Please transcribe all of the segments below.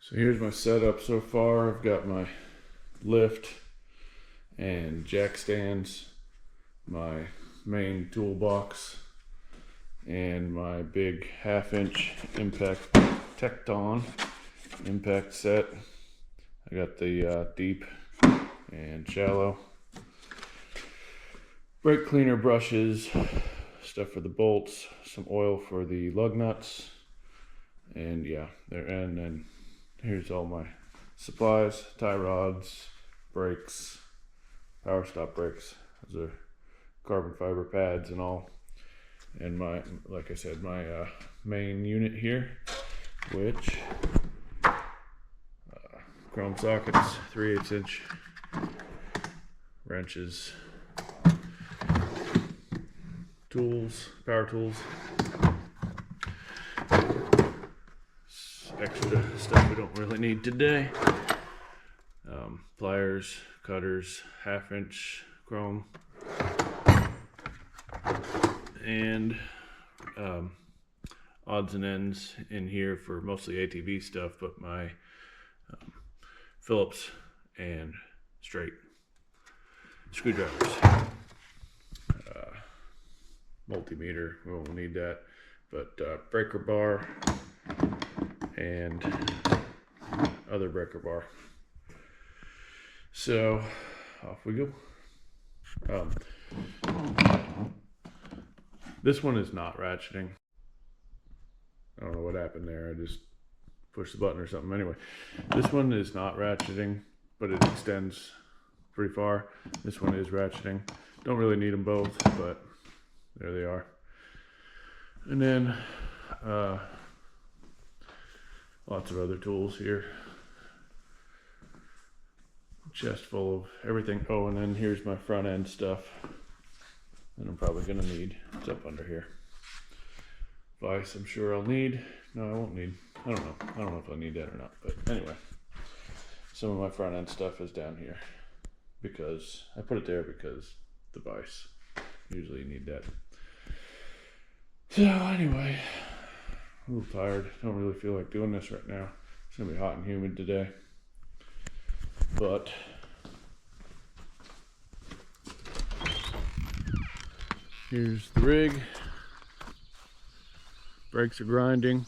So here's my setup so far. I've got my lift and jack stands, my main toolbox, and my big 1/2-inch impact Tecton impact set. I got the deep and shallow. Brake cleaner brushes, stuff for the bolts, some oil for the lug nuts, and yeah, there. And then here's all my supplies: tie rods, brakes, power stop brakes. Those are carbon fiber pads and all. And my, like I said, my main unit here, which chrome sockets, 3/8 inch wrenches, tools, power tools, extra stuff we don't really need today, pliers, cutters, 1/2-inch chrome, and odds and ends in here for mostly ATV stuff, but my Phillips and straight screwdrivers. Multimeter, we won't need that, but breaker bar and other breaker bar. So off we go. This one is not ratcheting. I don't know what happened there. I just pushed the button or something. Anyway, this one is not ratcheting, but it extends pretty far. This one is ratcheting. Don't really need them both, but there they are. And then lots of other tools here. Chest full of everything. Oh, and then here's my front end stuff that I'm probably gonna need. It's up under here. Vise, I'm sure I'll need. No, I won't need. I don't know. I don't know if I'll need that or not. But anyway, some of my front end stuff is down here because I put it there because the vise. Usually you need that. So anyway, a little tired. Don't really feel like doing this right now. It's gonna be hot and humid today. But here's the rig. Brakes are grinding.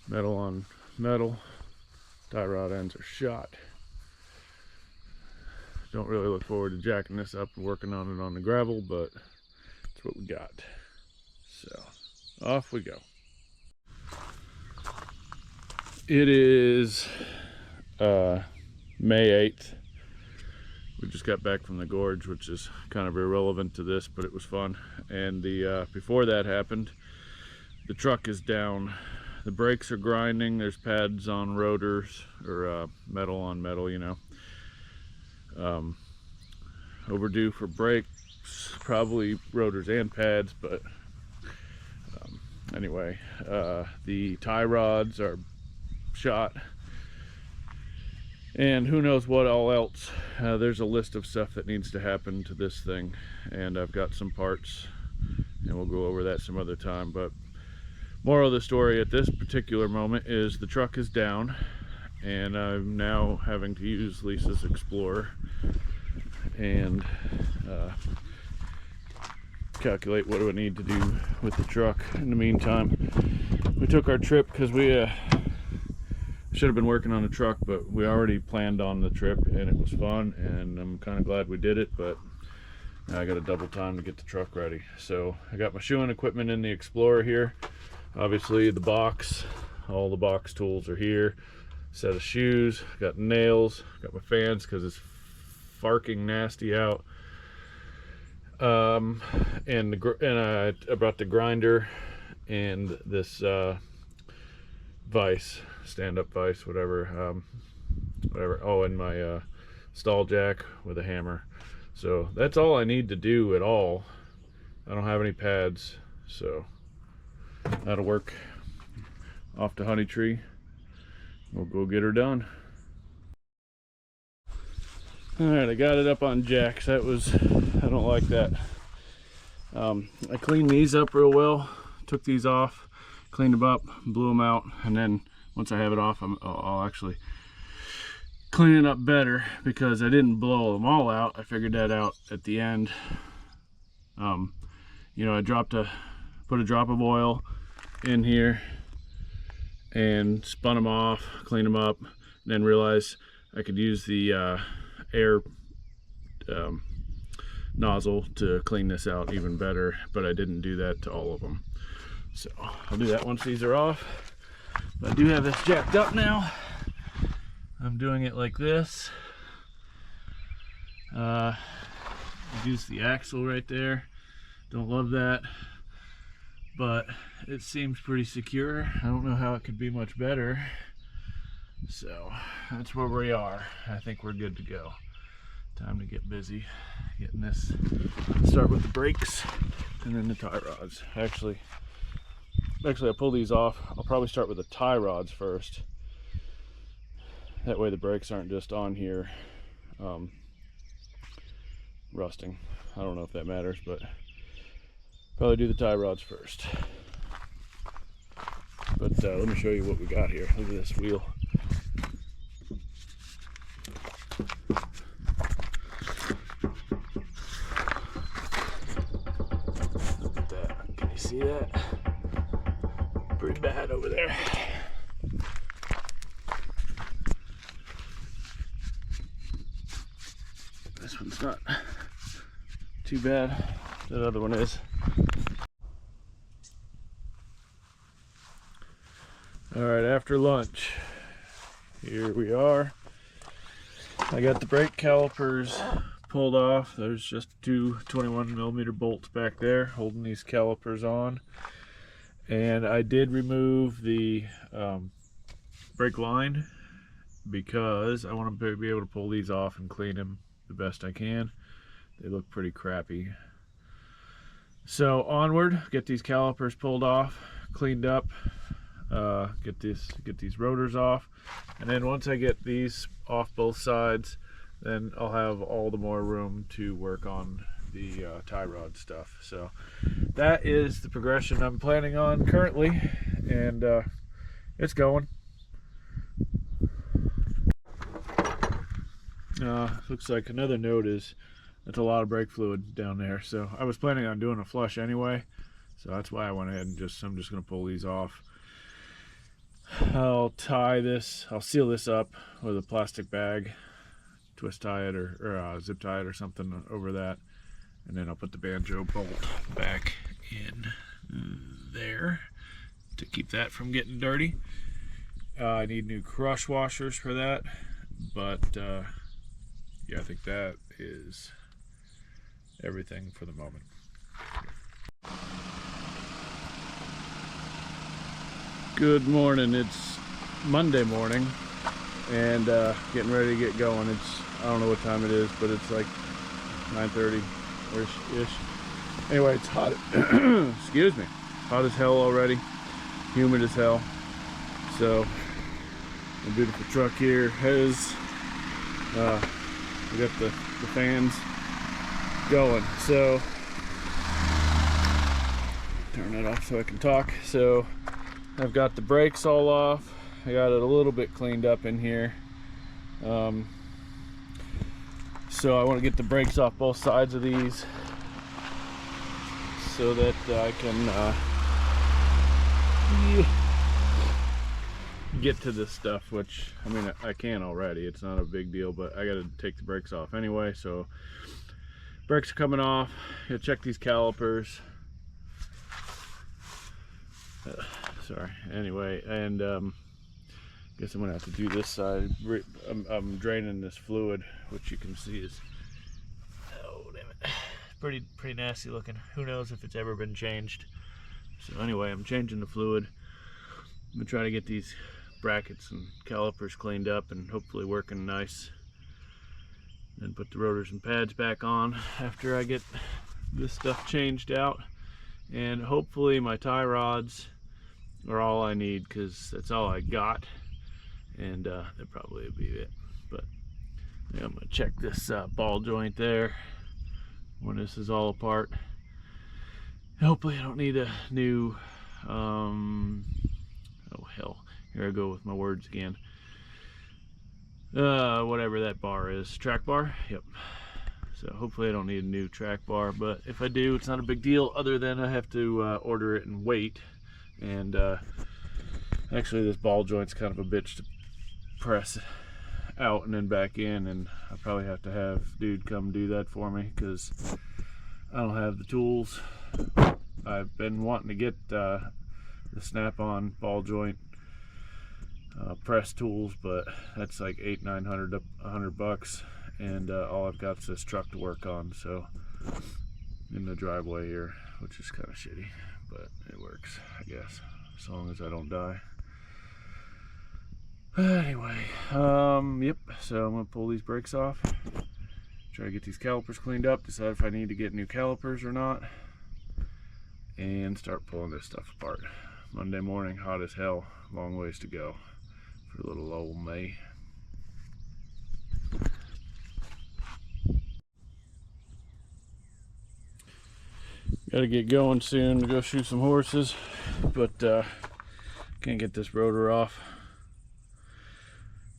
Metal on metal. Tie rod ends are shot. Don't really look forward to jacking this up and working on it on the gravel, but that's what we got. So off we go. It is May 8th. We just got back from the gorge, which is kind of irrelevant to this, but it was fun. And the before that happened, the truck is down. The brakes are grinding. There's pads on rotors, or metal on metal, you know. Overdue for brakes, probably rotors and pads, but anyway, the tie rods are shot, and who knows what all else. There's a list of stuff that needs to happen to this thing, and I've got some parts, and we'll go over that some other time. But moral of the story at this particular moment is the truck is down, and I'm now having to use Lisa's Explorer and calculate what do I need to do with the truck. In the meantime, we took our trip because we should have been working on the truck, but we already planned on the trip and it was fun, and I'm kind of glad we did it, but I got a double time to get the truck ready. So I got my shoeing equipment in the Explorer here. Obviously the box, all the box tools are here. Set of shoes, got nails, got my fans because it's farking nasty out. And I brought the grinder and this vise, stand-up vise, whatever. Oh, and my stall jack with a hammer. So that's all I need to do at all. I don't have any pads, so that'll work. Off to Honey Tree. We'll go get her done. Alright, I got it up on jacks. That was, I don't like that. I cleaned these up real well, took these off, cleaned them up, blew them out, and then once I have it off, I'll actually clean it up better, because I didn't blow them all out. I figured that out at the end. You know, I put a drop of oil in here and spun them off, cleaned them up, and then realized I could use the air nozzle to clean this out even better, but I didn't do that to all of them. So I'll do that once these are off. But I do have this jacked up now. I'm doing it like this. Use the axle right there. Don't love that, but it seems pretty secure. I don't know how it could be much better. So that's where we are. I think we're good to go. Time to get busy getting this. Start with the brakes and then the tie rods. Actually I'll pull these off. I'll probably start with the tie rods first. That way the brakes aren't just on here rusting. I don't know if that matters, but probably do the tie rods first. But let me show you what we got here. Look at this wheel. Look at that. Can you see that? Pretty bad over there. This one's not too bad. That other one is. All right, after lunch, here we are. I got the brake calipers pulled off. There's just two 21mm bolts back there holding these calipers on. And I did remove the brake line because I want to be able to pull these off and clean them the best I can. They look pretty crappy. So onward, get these calipers pulled off, cleaned up, get these rotors off, and then once I get these off both sides, then I'll have all the more room to work on the tie rod stuff. So that is the progression I'm planning on currently, and it's going. Looks like another note is that's a lot of brake fluid down there. So I was planning on doing a flush anyway, so that's why I went ahead and I'm just going to pull these off. I'll seal this up with a plastic bag, twist tie it or zip tie it or something over that, and then I'll put the banjo bolt back in there to keep that from getting dirty. I need new crush washers for that, but yeah, I think that is everything for the moment. Good morning. It's Monday morning and getting ready to get going. I don't know what time it is, but it's like 9:30-ish. Anyway, it's hot. Excuse me. Hot as hell already. Humid as hell. So the beautiful truck here has we got the fans going. So turn that off so I can talk. So I've got the brakes all off. I got it a little bit cleaned up in here. So I want to get the brakes off both sides of these so that I can get to this stuff, which I mean I can already. It's not a big deal, but I got to take the brakes off anyway. So brakes are coming off. Gotta check these calipers. Sorry. Anyway, and guess I'm gonna have to do this side. I'm draining this fluid, which you can see is, oh damn it, pretty nasty looking. Who knows if it's ever been changed. So anyway, I'm changing the fluid. I'm gonna try to get these brackets and calipers cleaned up and hopefully working nice. Then put the rotors and pads back on after I get this stuff changed out. And hopefully my tie rods are all I need, because that's all I got. And that probably would be it. But yeah, I'm gonna check this ball joint there when this is all apart. Hopefully I don't need a new oh hell, Here I go with my words again. Whatever that bar is, track bar. Yep. So hopefully I don't need a new track bar, but if I do, it's not a big deal, other than I have to order it and wait. And actually this ball joint's kind of a bitch to press out and then back in, and I probably have to have dude come do that for me because I don't have the tools. I've been wanting to get the snap-on ball joint press tools, but that's like $800 to $100, and all I've got is this truck to work on, so in the driveway here, which is kind of shitty, but it works, I guess, as long as I don't die. Anyway, yep, so I'm gonna pull these brakes off, try to get these calipers cleaned up, decide if I need to get new calipers or not, and start pulling this stuff apart. Monday morning, hot as hell, long ways to go for little old me. Gotta get going soon to go shoot some horses, but can't get this rotor off.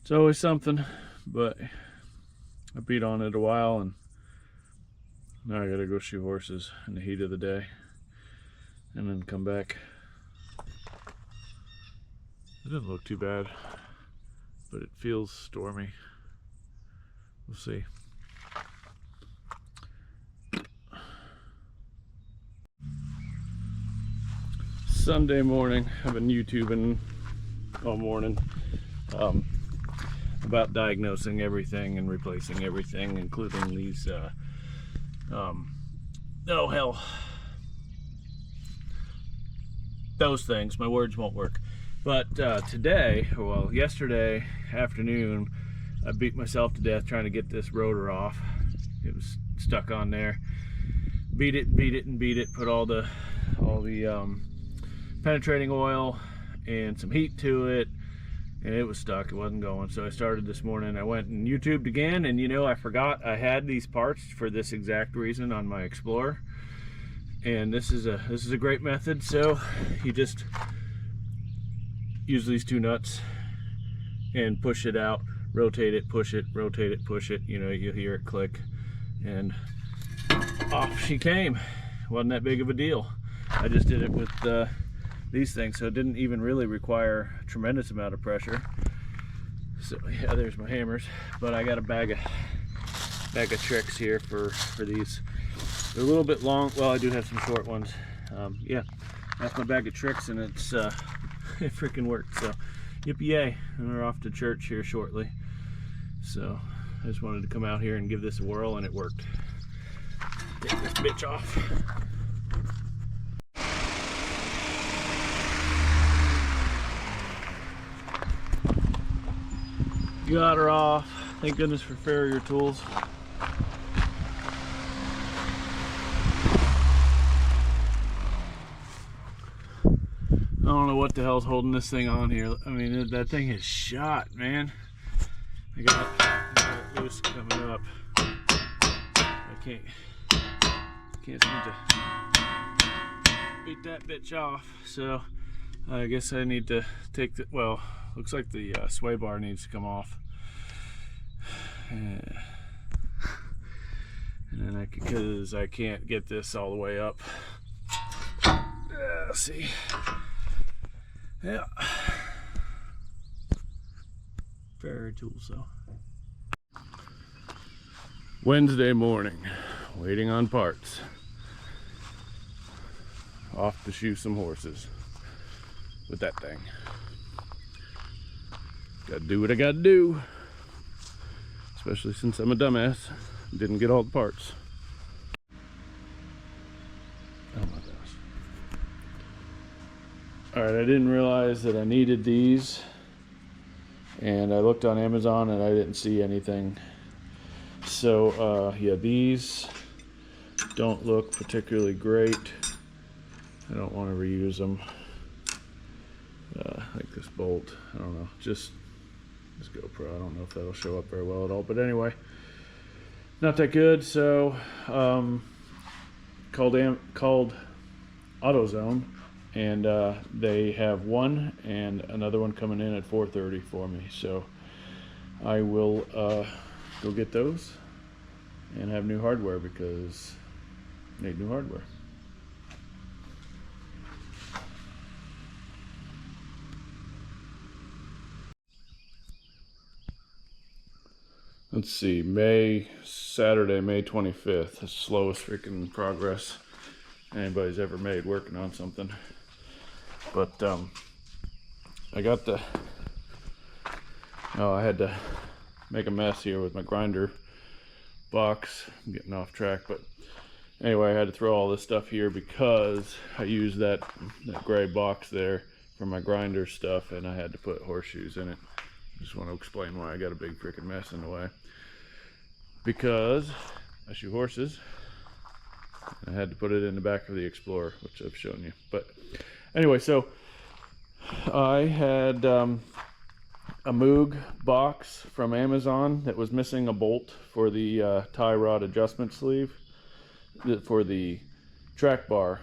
It's always something, but I beat on it a while, and now I gotta go shoot horses in the heat of the day and then come back. It doesn't look too bad, but it feels stormy. We'll see. Sunday morning, I've been YouTubing all morning about diagnosing everything and replacing everything, including these oh hell, those things. My words won't work. But today, well, yesterday afternoon, I beat myself to death trying to get this rotor off. It was stuck on there. Beat it, and beat it. Put all the penetrating oil and some heat to it, and it was stuck. It wasn't going. So I started this morning. I went and YouTubed again, and you know, I forgot I had these parts for this exact reason on my Explorer. And this is a great method. So you just use these two nuts and push it out, rotate it, push it, rotate it, push it. You know, you'll hear it click, and off she came. Wasn't that big of a deal. I just did it with these things, so it didn't even really require a tremendous amount of pressure. So yeah, there's my hammers, but I got a bag of tricks here for these. They're a little bit long. Well, I do have some short ones. Yeah, that's my bag of tricks, and it's it freaking worked. So yippee yay, and we're off to church here shortly. So I just wanted to come out here and give this a whirl, and it worked. Take this bitch off. Got her off. Thank goodness for Farrier tools. I don't know what the hell's holding this thing on here. I mean, that thing is shot, man. I got it loose coming up. I can't seem to beat that bitch off. So I guess I need to take the, well, looks like the sway bar needs to come off. And then because I can't get this all the way up. Let's see. Yeah. Farrier tools though. Wednesday morning, waiting on parts. Off to shoot some horses with that thing. Gotta do what I gotta do. Especially since I'm a dumbass. Didn't get all the parts. Oh my gosh. Alright, I didn't realize that I needed these. And I looked on Amazon and I didn't see anything. So, yeah, these don't look particularly great. I don't want to reuse them. Like this bolt, I don't know, just this GoPro, I don't know if that'll show up very well at all, but anyway, not that good. So called AutoZone, and they have one and another one coming in at 4:30 for me. So I will go get those and have new hardware because I need new hardware. Let's see, Saturday, May 25th, the slowest freaking progress anybody's ever made working on something. But I got I had to make a mess here with my grinder box. I'm getting off track, but anyway, I had to throw all this stuff here because I used that gray box there for my grinder stuff, and I had to put horseshoes in it. Just want to explain why I got a big freaking mess in the way. Because I shoot horses, I had to put it in the back of the Explorer, which I've shown you. But anyway, so I had a Moog box from Amazon that was missing a bolt for the tie rod adjustment sleeve, for the track bar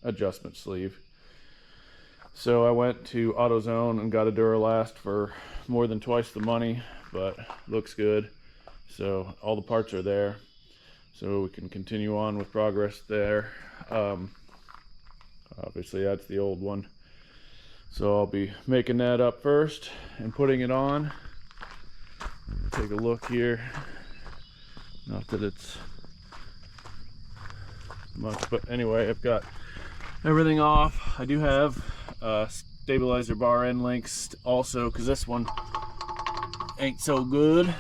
adjustment sleeve. So I went to AutoZone and got a Duralast for more than twice the money, but looks good. So all the parts are there, so we can continue on with progress there. Obviously that's the old one, so I'll be making that up first and putting it on. Take a look here. Not that it's much, but anyway, I've got everything off. I do have stabilizer bar end links also, because this one ain't so good.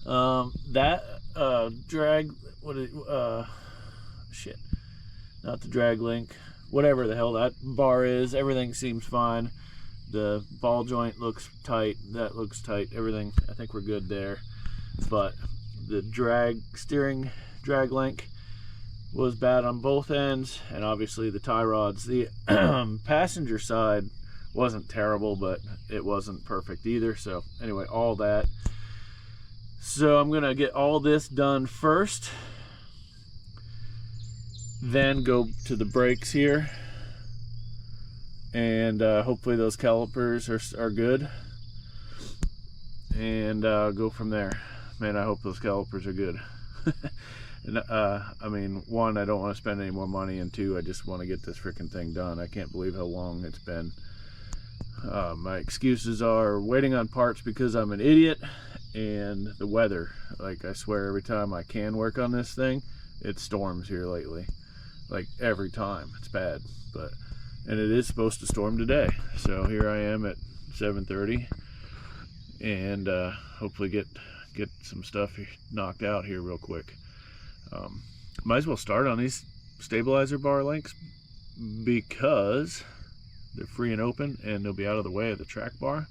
That drag, shit, not the drag link, whatever the hell that bar is, everything seems fine. The ball joint looks tight, that looks tight, everything, I think we're good there. But the steering drag link was bad on both ends, and obviously the tie rods. The passenger side wasn't terrible, but it wasn't perfect either. So anyway, all that. So I'm gonna get all this done first, then go to the brakes here, and hopefully those calipers are good, and go from there. Man, I hope those calipers are good. And, I mean, one, I don't want to spend any more money, and two, I just want to get this freaking thing done. I can't believe how long it's been. My excuses are waiting on parts because I'm an idiot, and the weather. Like, I swear every time I can work on this thing, it storms here lately. Like, every time. It's bad. And it is supposed to storm today. So here I am at 7:30, and hopefully get some stuff knocked out here real quick. Might as well start on these stabilizer bar links because they're free and open, and they'll be out of the way of the track bar,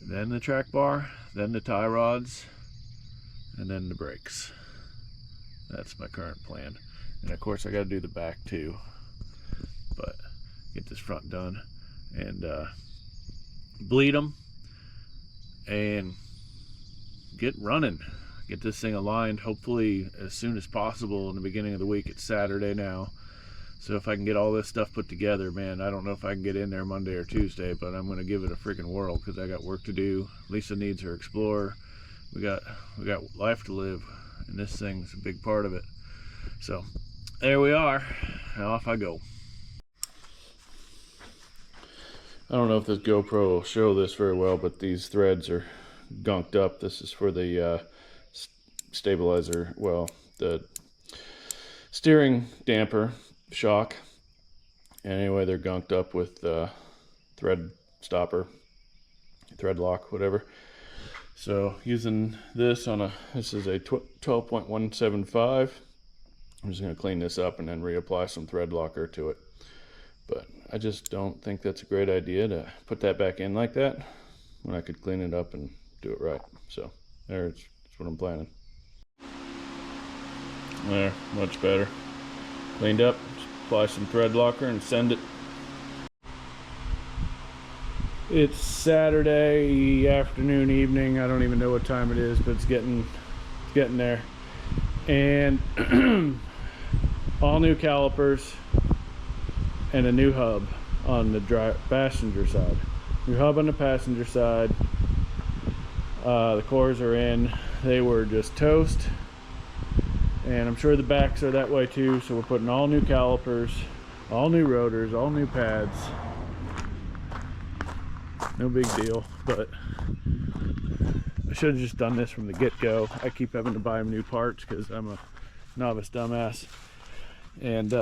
then the track bar, then the tie rods, and then the brakes. That's my current plan. And of course I got to do the back too, but get this front done and bleed them and get running. Get this thing aligned hopefully as soon as possible in the beginning of the week. It's Saturday now, so if I can get all this stuff put together, man, I don't know if I can get in there Monday or Tuesday, but I'm gonna give it a freaking whirl because I got work to do. Lisa needs her Explorer. We got life to live, and this thing's a big part of it. So there we are, and off I go. I don't know if this GoPro will show this very well, but these threads are gunked up. This is for the stabilizer, well, the steering damper shock. Anyway, they're gunked up with thread stopper, thread lock, whatever. So using this this is a 12.175. I'm just going to clean this up and then reapply some thread locker to it. But I just don't think that's a great idea to put that back in like that when I could clean it up and do it right. So that's what I'm planning. There, much better. Cleaned up, just apply some thread locker and send it. It's Saturday afternoon, evening. I don't even know what time it is, but it's getting there. And all new calipers, and a new hub on the passenger side. New hub on the passenger side. The cores are in. They were just toast, and I'm sure the backs are that way too. So we're putting all new calipers, all new rotors, all new pads. No big deal, but I should have just done this from the get-go. I keep having to buy new parts because I'm a novice dumbass. And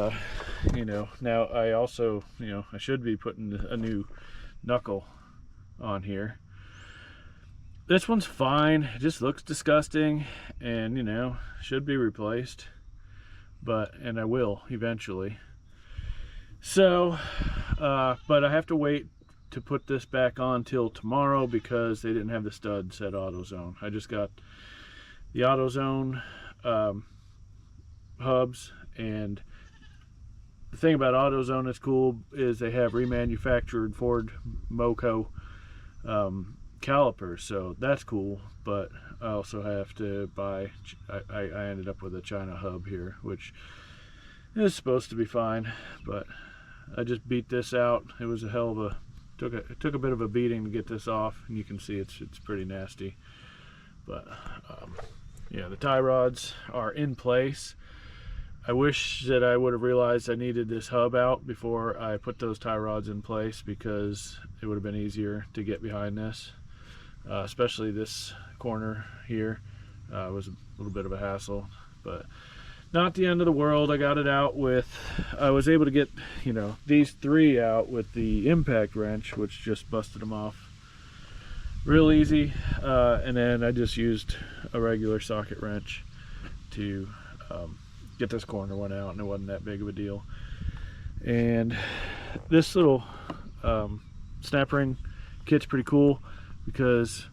you know, now I also, you know, I should be putting a new knuckle on here. This one's fine. It just looks disgusting, and you know, should be replaced. And I will eventually. So, but I have to wait to put this back on till tomorrow because they didn't have the studs at AutoZone. I just got the AutoZone hubs, and the thing about AutoZone that's cool is they have remanufactured Ford Moco calipers, so that's cool. But I also have to buy, I ended up with a China hub here, which is supposed to be fine, but I just beat this out. It was a hell of a, it took a bit of a beating to get this off, and you can see it's pretty nasty. But yeah, the tie rods are in place. I wish that I would have realized I needed this hub out before I put those tie rods in place, because it would have been easier to get behind this. Especially this corner here was a little bit of a hassle, but not the end of the world. I got it out with, I was able to get, you know, these three out with the impact wrench, which just busted them off real easy. And then I just used a regular socket wrench to get this corner one out, and it wasn't that big of a deal. And this little snap ring kit's pretty cool, because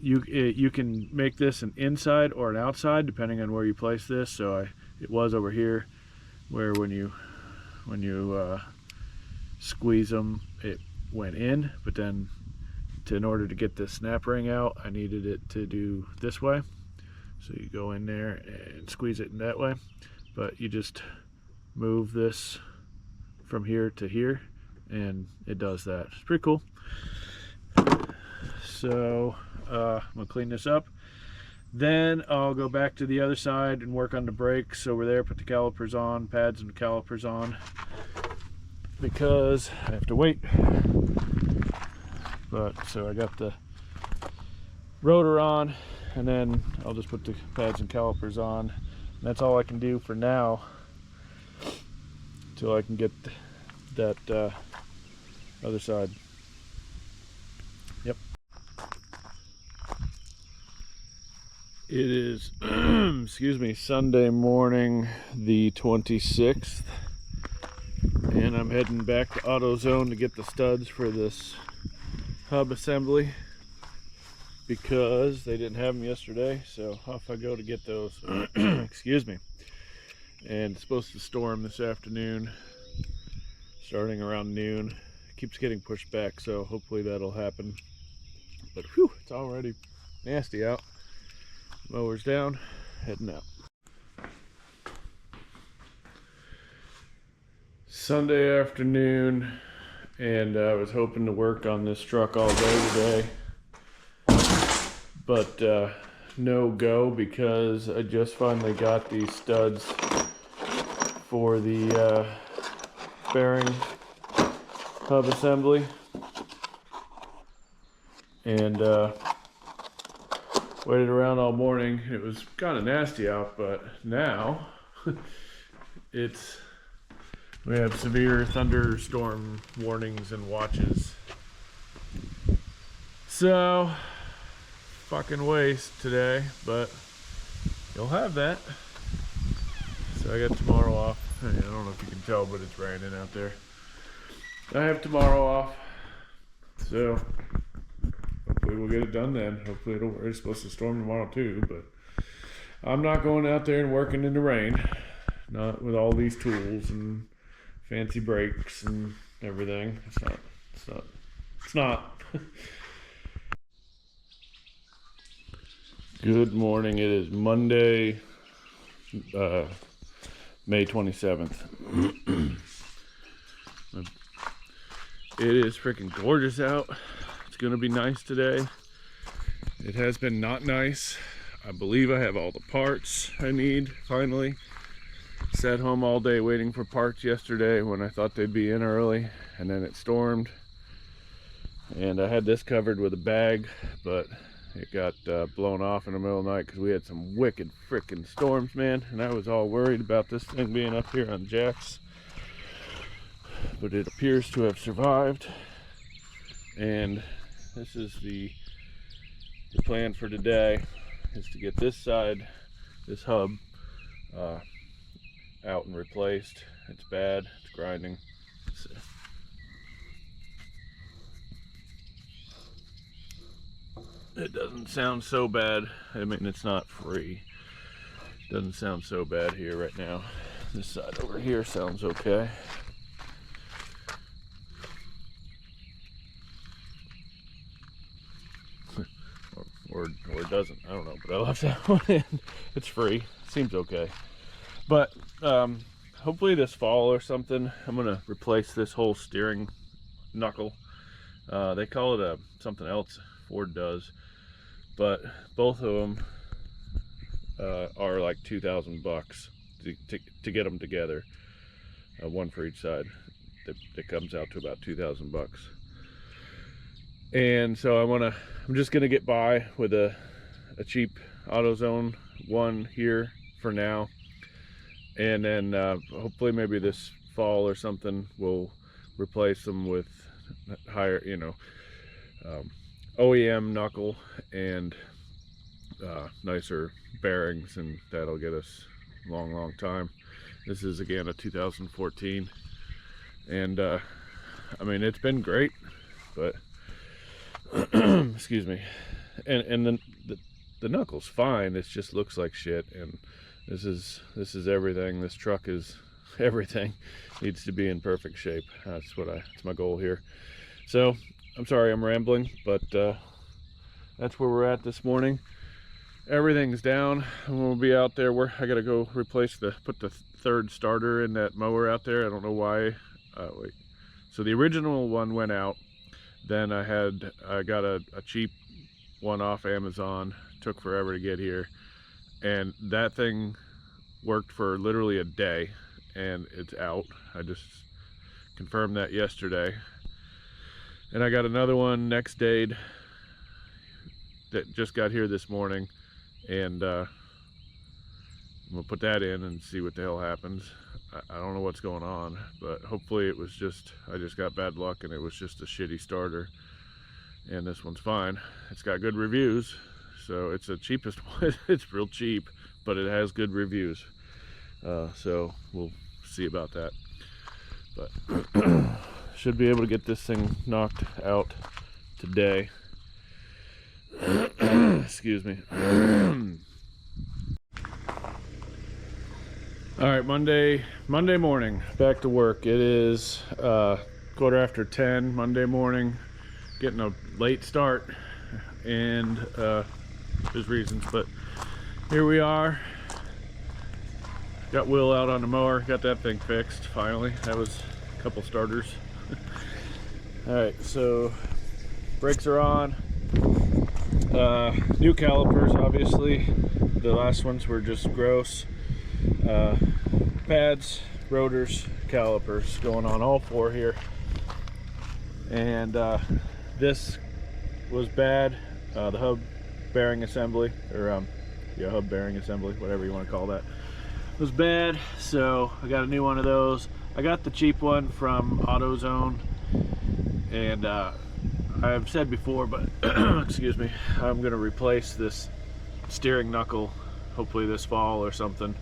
you can make this an inside or an outside depending on where you place this. So it was over here, where when you squeeze them, it went in, but then in order to get this snap ring out, I needed it to do this way. So you go in there and squeeze it in that way, but you just move this from here to here, and it does that. It's pretty cool. So I'm gonna clean this up, then I'll go back to the other side and work on the brakes over there, put the calipers on, pads and calipers on, because I have to wait. But so I got the rotor on, and then I'll just put the pads and calipers on. And that's all I can do for now till I can get that other side. Yep. It is excuse me, Sunday morning, the 26th, and I'm heading back to AutoZone to get the studs for this hub assembly, because they didn't have them yesterday. So off I go to get those. Excuse me. And it's supposed to storm this afternoon, starting around noon. It keeps getting pushed back, so hopefully that'll happen. But whew, it's already nasty out. Mower's down, heading out. Sunday afternoon, and I was hoping to work on this truck all day today, but no go, because I just finally got these studs for the bearing hub assembly, and waited around all morning. It was kind of nasty out, but now we have severe thunderstorm warnings and watches. So fucking waste today, but you'll have that. So I got tomorrow off. I don't know if you can tell, but it's raining out there. I have tomorrow off, so hopefully we'll get it done then. Hopefully it's supposed to storm tomorrow too, but I'm not going out there and working in the rain, not with all these tools and fancy brakes and everything. It's not. Good morning. It is Monday, May 27th. It is freaking gorgeous out. It's gonna be nice today. It has been not nice. I believe I have all the parts I need finally. Sat home all day waiting for parts yesterday when I thought they'd be in early, and then it stormed. And I had this covered with a bag, but it got blown off in the middle of the night because we had some wicked freaking storms, man. And I was all worried about this thing being up here on jacks. But it appears to have survived. And this is the plan for today, is to get this side, this hub, out and replaced. It's bad, it's grinding. It doesn't sound so bad. I mean, it's not free. It doesn't sound so bad here right now. This side over here sounds okay. or it doesn't. I don't know, but I left that one in. It's free. Seems okay. But hopefully this fall or something, I'm gonna replace this whole steering knuckle. They call it something else. Ford does, but both of them are like $2,000 to get them together. One for each side. That comes out to about $2,000. And so I'm just gonna get by with a cheap AutoZone one here for now, and then hopefully maybe this fall or something we'll replace them with higher, OEM knuckle and nicer bearings, and that'll get us a long time. This is again a 2014, and I mean, it's been great, but excuse me, and then the knuckle's fine. It just looks like shit, and this is everything. This truck is everything. Needs to be in perfect shape. That's my goal here. So I'm sorry I'm rambling, but that's where we're at this morning. Everything's down, and we'll be out there. I gotta go put the third starter in that mower out there. I don't know why. Wait. So the original one went out. Then I got a cheap one off Amazon. Took forever to get here, and that thing worked for literally a day, and it's out. I just confirmed that yesterday. And I got another one next day that just got here this morning, and I'm gonna put that in and see what the hell happens. I don't know what's going on, but hopefully it was I just got bad luck and it was just a shitty starter. And this one's fine. It's got good reviews, so it's the cheapest one. It's real cheap, but it has good reviews. So we'll see about that. But should be able to get this thing knocked out today. Excuse me. All right, Monday morning, back to work. It is 10:15 Monday morning. Getting a late start, and there's reasons, but here we are. Got Will out on the mower, got that thing fixed finally. That was a couple starters. All right, so brakes are on. New calipers, obviously. The last ones were just gross. Pads, rotors, calipers going on all four here. And this was bad. The hub bearing assembly, or hub bearing assembly, whatever you want to call that, was bad. So I got a new one of those. I got the cheap one from AutoZone, and I've said before, but excuse me, I'm gonna replace this steering knuckle hopefully this fall or something,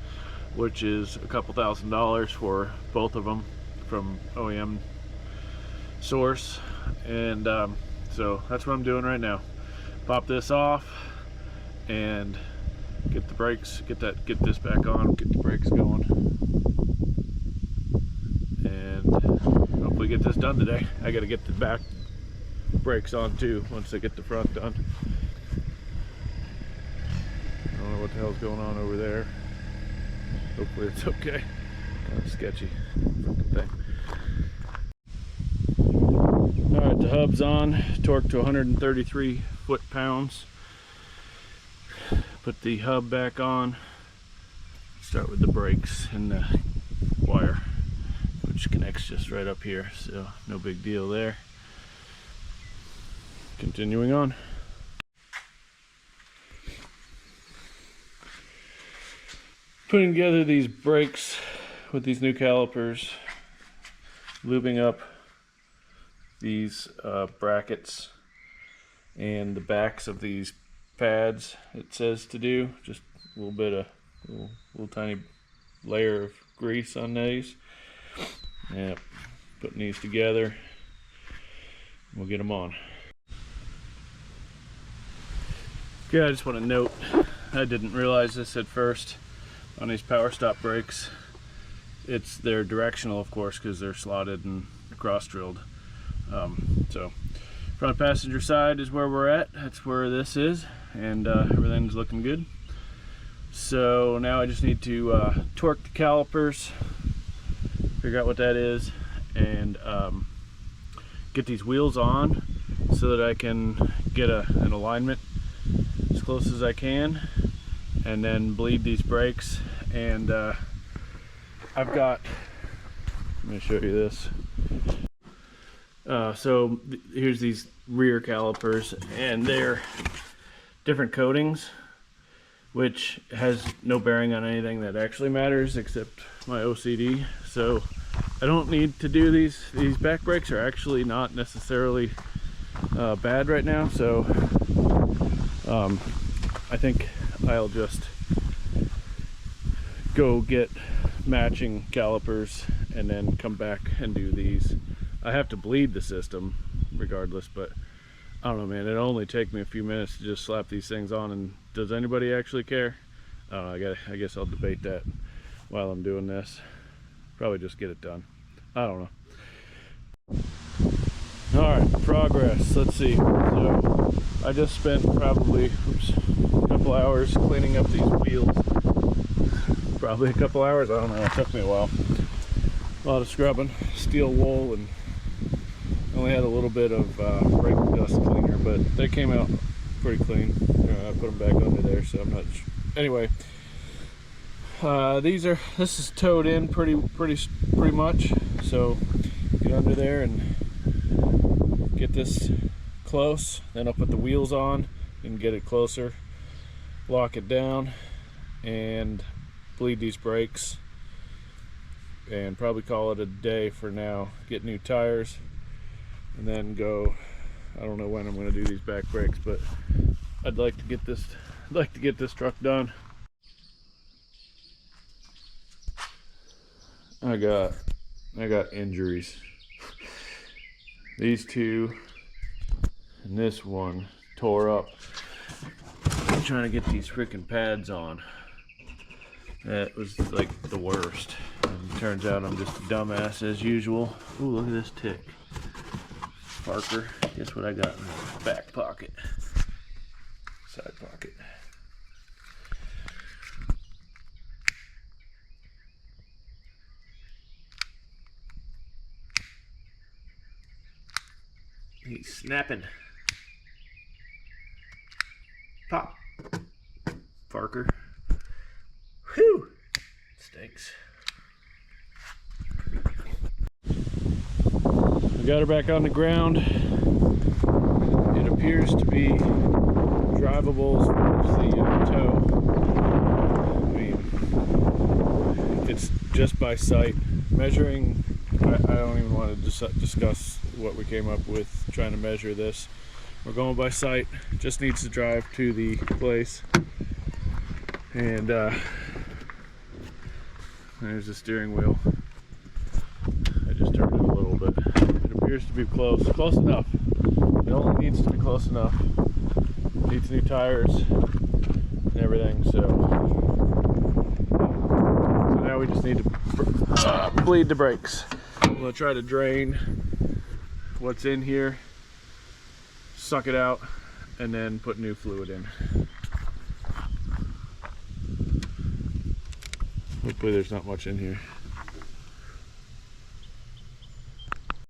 which is a couple $1,000s for both of them from OEM source. And so that's what I'm doing right now. Pop this off and get the brakes, get this back on, get the brakes going, and hopefully get this done today. I got to get the back brakes on too once I get the front done. I don't know what the hell's going on over there. Hopefully it's okay. Kind of sketchy fucking thing. hubs on, torqued to 133 foot-pounds. Put the hub back on. Start with the brakes and the wire, which connects just right up here, so no big deal there. Continuing on. Putting together these brakes with these new calipers, lubing up these brackets and the backs of these pads. It says to do just a little bit of little tiny layer of grease on these. Yeah, putting these together, we'll get them on. Okay, I just want to note, I didn't realize this at first on these power stop brakes. They're directional, of course, because they're slotted and cross drilled. So front passenger side is where we're at. That's where this is, and everything's looking good. So now I just need to torque the calipers, figure out what that is, and get these wheels on so that I can get an alignment as close as I can, and then bleed these brakes. And I've got, let me show you this. Here's these rear calipers, and they're different coatings, which has no bearing on anything that actually matters except my OCD. So I don't need to do these. These back brakes are actually not necessarily bad right now, so I think I'll just go get matching calipers and then come back and do these. I have to bleed the system regardless, but I don't know, man, it'll only take me a few minutes to just slap these things on, and does anybody actually care? I don't know, I guess I'll debate that while I'm doing this. Probably just get it done. I don't know. Alright, progress. Let's see. So I just spent probably a couple hours cleaning up these wheels. Probably a couple hours, I don't know, it took me a while. A lot of scrubbing, steel wool, and only had a little bit of brake dust cleaner, but they came out pretty clean. I put them back under there, so I'm not sure. Anyway, this is towed in pretty much. So get under there and get this close. Then I'll put the wheels on and get it closer, lock it down, and bleed these brakes, and probably call it a day for now. Get new tires, and then go. I don't know when I'm going to do these back brakes, but I'd like to get this truck done. I got injuries. These two and this one tore up. I'm trying to get these freaking pads on. That was like the worst. And turns out I'm just a dumbass as usual. Ooh, look at this tick. Parker, guess what I got in the back pocket? Side pocket. He's snapping. Pop. Parker. Whew! Stinks. We got her back on the ground. It appears to be drivable as far as the tow. I mean, it's just by sight. Measuring, I don't even want to discuss what we came up with trying to measure this. We're going by sight. Just needs to drive to the place. And there's the steering wheel. I just turned it a little bit. It appears to be close enough. It only needs to be close enough. It needs new tires and everything. So now we just need to bleed the brakes. I'm gonna try to drain what's in here, suck it out, and then put new fluid in. Hopefully there's not much in here.